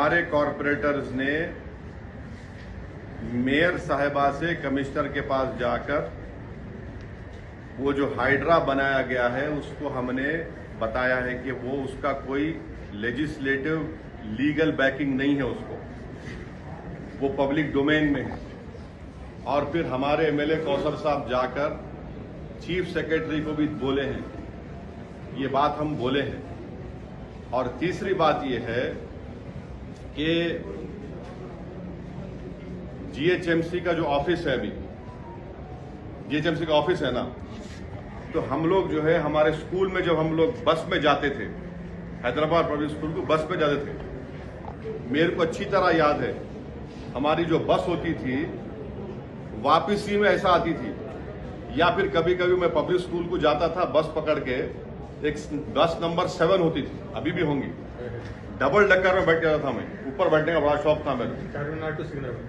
हमारे कॉरपोरेटर्स ने मेयर साहिबा से कमिश्नर के पास जाकर वो जो हाइड्रा बनाया गया है उसको हमने बताया है कि वो उसका कोई लेजिस्लेटिव लीगल बैकिंग नहीं है, उसको वो पब्लिक डोमेन में है। और फिर हमारे एमएलए कौसर साहब जाकर चीफ सेक्रेटरी को भी बोले हैं, ये बात हम बोले हैं। और तीसरी बात ये है कि जीएचएमसी का जो ऑफिस है, अभी जीएचएमसी का ऑफिस है ना, तो हम लोग जो है हमारे स्कूल में जब हम लोग बस में जाते थे, हैदराबाद पब्लिक स्कूल को बस में जाते थे, मेरे को अच्छी तरह याद है हमारी जो बस होती थी वापसी में ऐसा आती थी, या फिर कभी कभी मैं पब्लिक स्कूल को जाता था बस पकड़ के, एक बस नंबर 7 होती थी, अभी भी होंगी, डबल डक्कर में बैठ जाता था मैं, ऊपर बैठने का बड़ा शौक था मेरे।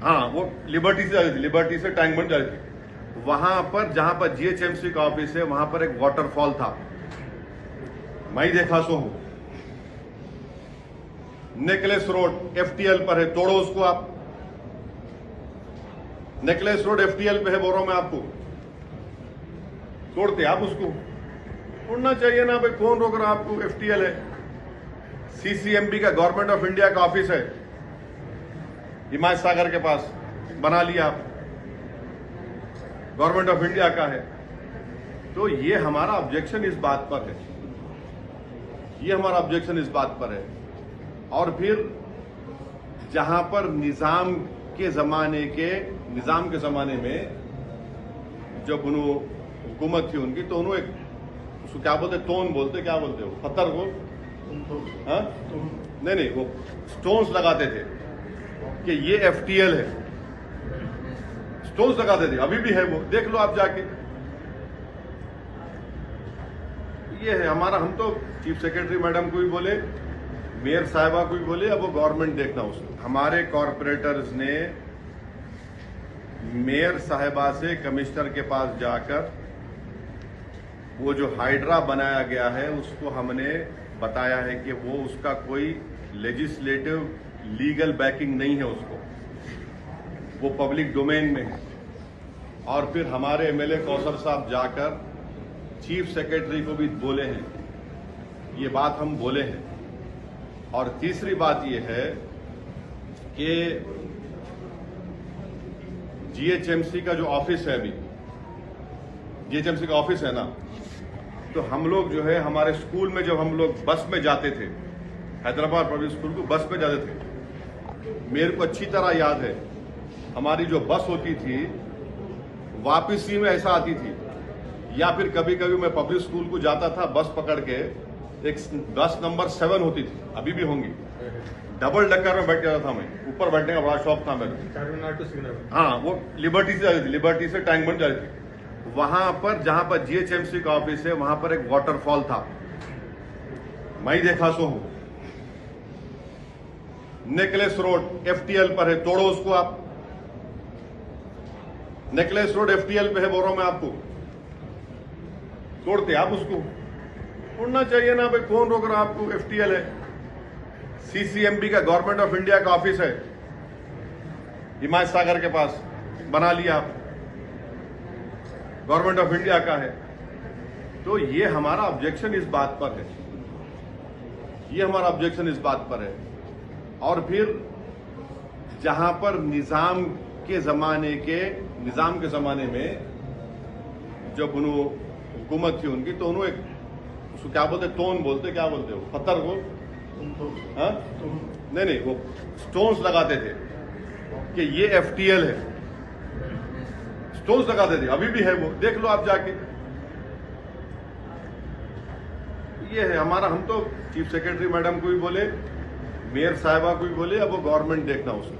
हाँ, वो लिबर्टी से जाती थी, लिबर्टी से टैंक बन जाती थी। वहां पर जहां पर जीएचएमसी का ऑफिस है वहां पर एक वाटरफॉल था, मैं ही देखा सो हूं। नेकलेस रोड एफटीएल पर है, तोड़ो उसको आप। नेकलेस रोड एफटीएल पे है, बोल रहा हूं मैं आपको, तोड़ते आप उसको, तोड़ना चाहिए ना भाई, कौन रोक रहा आपको। एफटीएल है, सीसीएमबी का, गवर्नमेंट ऑफ इंडिया का ऑफिस है हिमायत सागर के पास, बना लिया आप, गवर्नमेंट ऑफ इंडिया का है। तो ये हमारा ऑब्जेक्शन इस बात पर है, ये हमारा ऑब्जेक्शन इस बात पर है। और फिर जहां पर निजाम के जमाने में जब हुकूमत थी उनकी, तो उन्होंने उसको क्या बोलते, टोन बोलते, क्या बोलते हो, पत्थर को, हाँ नहीं, वो स्टोन्स लगाते थे कि ये एफटीएल है, स्टोन्स लगाते थे, अभी भी है वो, देख लो आप जाके। ये है हमारा, हम तो चीफ सेक्रेटरी मैडम को भी बोले, मेयर साहिबा को भी बोले, अब वो गवर्नमेंट देखना उसको। हमारे कॉरपोरेटर्स ने मेयर साहिबा से कमिश्नर के पास जाकर वो जो हाइड्रा बनाया गया है उसको हमने बताया है कि वो उसका कोई लेजिस्लेटिव लीगल बैकिंग नहीं है, उसको वो पब्लिक डोमेन में है। और फिर हमारे एमएलए कौसर साहब जाकर चीफ सेक्रेटरी को भी बोले हैं, ये बात हम बोले हैं। और तीसरी बात ये है कि जीएचएमसी का जो ऑफिस है, अभी जीएचएमसी का ऑफिस है ना, तो हम लोग जो है हमारे स्कूल में जब हम लोग बस में जाते थे, हैदराबाद पब्लिक स्कूल को बस में जाते थे, मेरे को अच्छी तरह याद है हमारी जो बस होती थी वापसी में ऐसा आती थी, या फिर कभी कभी मैं पब्लिक स्कूल को जाता था बस पकड़ के, एक बस नंबर 7 होती थी, अभी भी होंगी, डबल डक्कर में बैठ जाता था मैं, ऊपर बैठने का बड़ा शौक था मेरे। हाँ, वो लिबर्टी से जाती थी, लिबर्टी से टैंक बन जाती थी। वहां पर जहां पर जीएचएमसी का ऑफिस है वहां पर एक वाटरफॉल था, मैं ही देखा सो हूं। नेकलेस रोड एफटीएल पर है, तोड़ो उसको आप। नेकलेस रोड एफटीएल पे है, बोल रहा हूं मैं आपको, तोड़ते आप उसको, तोड़ना चाहिए ना भाई, कौन रोक रहा आपको। एफटीएल है, सीसीएमबी का, गवर्नमेंट ऑफ इंडिया का ऑफिस है हिमायत सागर के पास, बना लिया आप, गवर्नमेंट ऑफ इंडिया का है। तो ये हमारा ऑब्जेक्शन इस बात पर है, ये हमारा ऑब्जेक्शन इस बात पर है। और फिर जहां पर निजाम के जमाने में जब हुकूमत थी उनकी, तो उन्होंने उसको क्या बोलते, टोन बोलते, क्या बोलते हो, पत्थर को, हाँ नहीं, वो स्टोन्स लगाते थे कि ये एफटीएल है, स्टोन्स लगाते थे, अभी भी है वो, देख लो आप जाके। ये है हमारा, हम तो चीफ सेक्रेटरी मैडम को भी बोले, मेयर साहिबा को भी बोले, अब वो गवर्नमेंट देखना उसको।